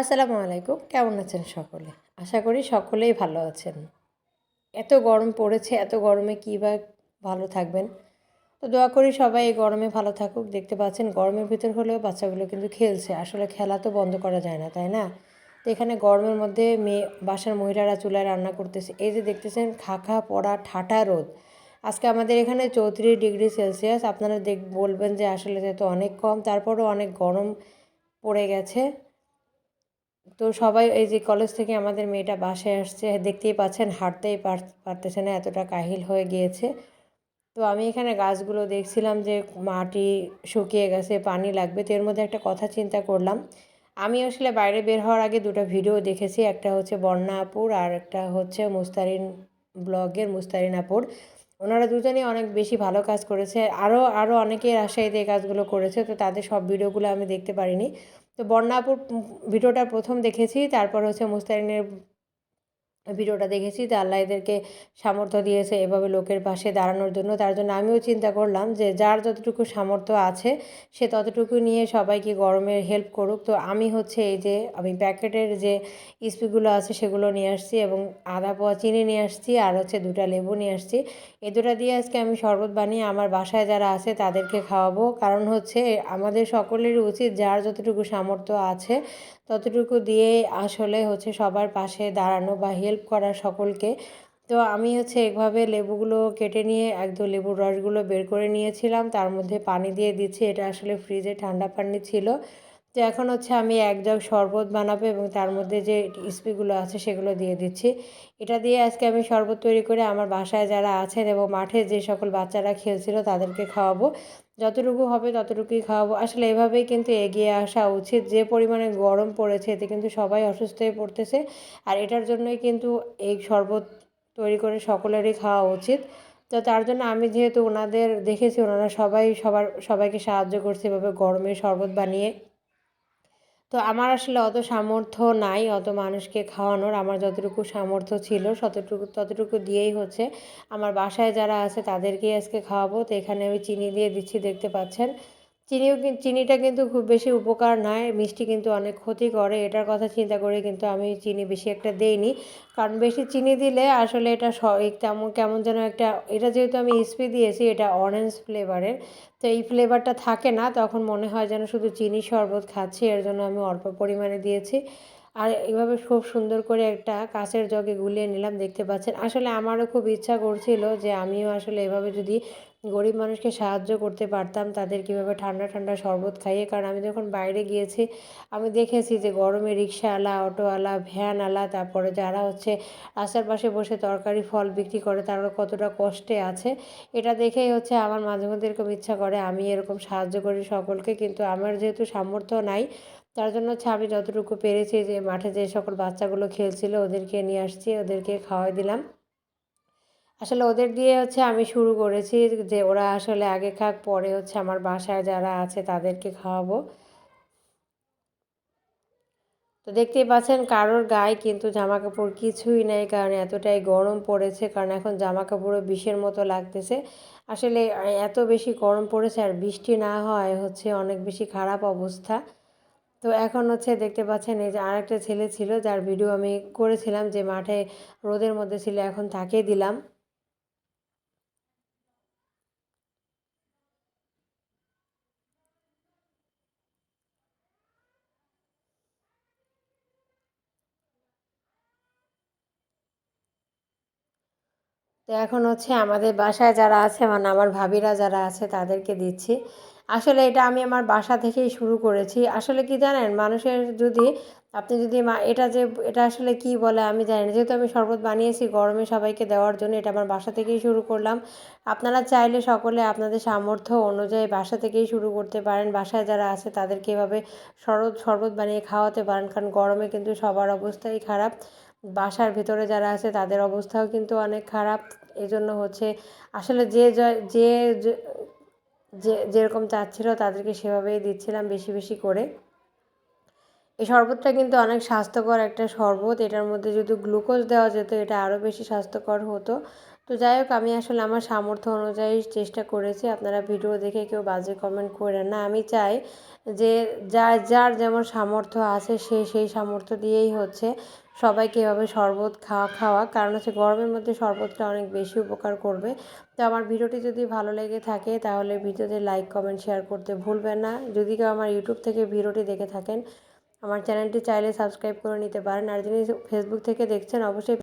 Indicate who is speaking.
Speaker 1: আসসালামু আলাইকুম। কেমন আছেন সকলে? আশা করি সকলেই ভালো আছেন। এত গরম পড়েছে, এত গরমে কী বা ভালো থাকবেন। তো দোয়া করি সবাই এই গরমে ভালো থাকুক। দেখতে পাচ্ছেন গরমের ভিতর হলেও বাচ্চাগুলো কিন্তু খেলছে। আসলে খেলা তো বন্ধ করা যায় না, তাই না? তো এখানে গরমের মধ্যে বাসার মহিলারা চুলায় রান্না করতেছে। এই যে দেখতেছেন খা পড়া ঠাটা রোদ। আজকে আমাদের এখানে 34°C। আপনারা বলবেন যে আসলে যেহেতু অনেক কম, তারপরেও অনেক গরম পড়ে গেছে। তো সবাই এই যে কলেজ থেকে আমাদের মেয়েটা বাসায় আসছে, দেখতেই পাচ্ছেন হাঁটতেই পারতেছে না, এতটা কাহিল হয়ে গিয়েছে। তো আমি এখানে গাছগুলো দেখছিলাম যে মাটি শুকিয়ে গেছে, পানি লাগবে। তো এর মধ্যে একটা কথা চিন্তা করলাম। আমি আসলে বাইরে বের হওয়ার আগে দুটো ভিডিও দেখেছি। একটা হচ্ছে বন্যা আপুর আর একটা হচ্ছে মুস্তারিন ব্লগের মুস্তারিন আপুর। ওনারা দুজনেই অনেক বেশি ভালো কাজ করেছে। আরও আরও অনেকেই রাজশাহীতে এই কাজগুলো করেছে। তো তাদের সব ভিডিওগুলো আমি দেখতে পারিনি। তো বন্যা আপুর ভিডিওটা প্রথম দেখেছি, তারপর হচ্ছে মুস্তারিনের ভিডিওটা দেখেছি। তো আল্লাহ এদেরকে সামর্থ্য দিয়েছে এভাবে লোকের পাশে দাঁড়ানোর জন্য। তার জন্য আমিও চিন্তা করলাম যে যার যতটুকু সামর্থ্য আছে সে ততটুকু নিয়ে সবাইকে গরমে হেল্প করুক। তো আমি হচ্ছে এই যে আমি প্যাকেটের যে স্পিকগুলো আছে সেগুলো নিয়ে আসছি এবং আধা পোয়া চিনি নিয়ে আসছি আর হচ্ছে 2টা লেবু নিয়ে আসছি। এই 2টা দিয়ে আজকে আমি শরবত বানিয়ে আমার বাসায় যারা আছে তাদেরকে খাওয়াবো। কারণ হচ্ছে আমাদের সকলেরই উচিত যার যতটুকু সামর্থ্য আছে ততটুকু দিয়েই আসলে হচ্ছে সবার পাশে দাঁড়ানো বা হেল্প করা সকলকে। তো আমি হচ্ছে এভাবে লেবুগুলো কেটে নিয়ে একদম লেবুর রসগুলো বের করে নিয়েছিলাম, তার মধ্যে পানি দিয়ে দিচ্ছি। এটা আসলে ফ্রিজে ঠান্ডা পানি ছিল। তো এখন হচ্ছে আমি 1 জগ শরবত বানাবো এবং তার মধ্যে যে স্পিকগুলো আছে সেগুলো দিয়ে দিচ্ছি। এটা দিয়ে আজকে আমি শরবত তৈরি করে আমার বাসায় যারা আছেন এবং মাঠে যে সকল বাচ্চারা খেলছিল তাদেরকে খাওয়াবো। যতটুকু হবে ততটুকুই খাওয়াবো। আসলে এভাবেই কিন্তু এগিয়ে আসা উচিত। যে পরিমাণে গরম পড়েছে এতে কিন্তু সবাই অসুস্থ হয়ে পড়তেছে। আর এটার জন্যই কিন্তু এই শরবত তৈরি করে সকলেরই খাওয়া উচিত। তো তার জন্য আমি যেহেতু ওনাদের দেখেছি ওনারা সবাইকে সাহায্য করছে এভাবে গরমে শরবত বানিয়ে। তো আমার আসলে অত সামর্থ্য নাই অত মানুষকে খাওয়ানোর। আমার যতটুকু সামর্থ্য ছিল ততটুকু দিয়েই হচ্ছে আমার বাসায় যারা আছে তাদেরকেই আজকে খাওয়াবো। তো এখানে আমি চিনি দিয়ে দিচ্ছি, দেখতে পাচ্ছেন। চিনিটা কিন্তু খুব বেশি উপকার নয়, মিষ্টি কিন্তু অনেক ক্ষতি করে। এটার কথা চিন্তা করে কিন্তু আমি চিনি বেশি একটা দেইনি। কারণ বেশি চিনি দিলে আসলে এটা তেমন কেমন যেন একটা, এটা যেহেতু আমি স্প্রে দিয়েছি এটা অরেঞ্জ ফ্লেভারের। তো এই ফ্লেভারটা থাকে না, তখন মনে হয় যেন শুধু চিনি শরবত খাচ্ছি। এর জন্য আমি অল্প পরিমাণে দিয়েছি। আর এভাবে খুব সুন্দর করে একটা কাঁচের জগে গুলিয়ে নিলাম, দেখতে পাচ্ছেন। আসলে আমারও খুব ইচ্ছা করছিল যে আমিও আসলে এভাবে যদি গরিব মানুষকে সাহায্য করতে পারতাম, তাদের কীভাবে ঠান্ডা ঠান্ডা শরবত খাইয়ে। কারণ আমি যখন বাইরে গিয়েছি আমি দেখেছি যে গরমে রিক্সাওয়ালা, অটোওয়ালা, ভ্যানওয়ালা, তারপরে যারা হচ্ছে রাস্তার পাশে বসে তরকারি ফল বিক্রি করে তারা কতটা কষ্টে আছে। এটা দেখেই হচ্ছে আমার মাঝে মধ্যে এরকম ইচ্ছা করে আমি এরকম সাহায্য করি সকলকে। কিন্তু আমার যেহেতু সামর্থ্য নাই তার জন্য হচ্ছে আমি যতটুকু পেরেছি যে মাঠে যে সকল বাচ্চাগুলো খেলছিল ওদেরকে নিয়ে আসছি, ওদেরকে খাওয়াই দিলাম। আসলে ওদের দিয়ে হচ্ছে আমি শুরু করেছি যে ওরা আসলে আগে খাক, পরে হচ্ছে আমার বাসায় যারা আছে তাদেরকে খাওয়াবো। তো দেখতেই পাচ্ছেন কারোর গায়ে কিন্তু জামা কাপড় কিছুই নেই, কারণ এতটাই গরম পড়েছে। কারণ এখন জামা কাপড়ও বিষের মতো লাগতেছে। আসলে এত বেশি গরম পড়েছে আর বৃষ্টি না হয় হচ্ছে অনেক বেশি খারাপ অবস্থা। তো এখন হচ্ছে দেখতে পাচ্ছেন এই যে আরেকটা ছেলে ছিল যার ভিডিও আমি করেছিলাম যে মাঠে রোদের মধ্যে ছিল, এখন তাকে দিলাম। তো এখন হচ্ছে আমাদের বাসায় যারা আছে মানে আমার ভাবিরা যারা আছে তাদেরকে দিচ্ছি। আসলে এটা আমি আমার বাসা থেকেই শুরু করেছি। আসলে কি জানেন, মানুষের যদি আপনি যদি এটা আসলে কি বলে আমি জানি না। যেহেতু আমি শরবত বানিয়েছি গরমে সবাইকে দেওয়ার জন্য, এটা আমার বাসা থেকেই শুরু করলাম। আপনারা চাইলে সকলে আপনাদের সামর্থ্য অনুযায়ী বাসা থেকেই শুরু করতে পারেন। বাসায় যারা আছে তাদেরকে এভাবে শরবত বানিয়ে খাওয়াতে পারেন। কারণ গরমে কিন্তু সবার অবস্থাই খারাপ। বাসার ভিতরে যারা আছে তাদের অবস্থাও কিন্তু অনেক খারাপ। এজন্য হচ্ছে আসলে যে যেরকম চাচ্ছিল তাদেরকে সেভাবেই দিচ্ছিলাম বেশি বেশি করে। এই শরবতটা কিন্তু অনেক স্বাস্থ্যকর একটা শরবত। এটার মধ্যে যদি গ্লুকোজ দেওয়া যেত এটা আরও বেশি স্বাস্থ্যকর হতো। তো যাই হোক, আমি আসলে আমার সামর্থ্য অনুযায়ী চেষ্টা করেছি। আপনারা ভিডিও দেখে কেউ বাজে কমেন্ট করেন না। আমি চাই যে যার যার যেমন সামর্থ্য আছে সেই সামর্থ্য দিয়েই সবাইকে এভাবে শরবত খাওয়া, কারণ গরমের মধ্যে শরবতটা অনেক বেশি উপকার করবে। তো আমার ভিডিওটি যদি ভালো লেগে থাকে তাহলে ভিডিওতে লাইক কমেন্ট শেয়ার করতে ভুলবেন না। যদি কেউ আমার ইউটিউব থেকে ভিডিওটি দেখে থাকেন, আমার চ্যানেলটি চাইলে সাবস্ক্রাইব করে নিতে পারেন। আর যিনি ফেসবুক থেকে দেখছেন অবশ্যই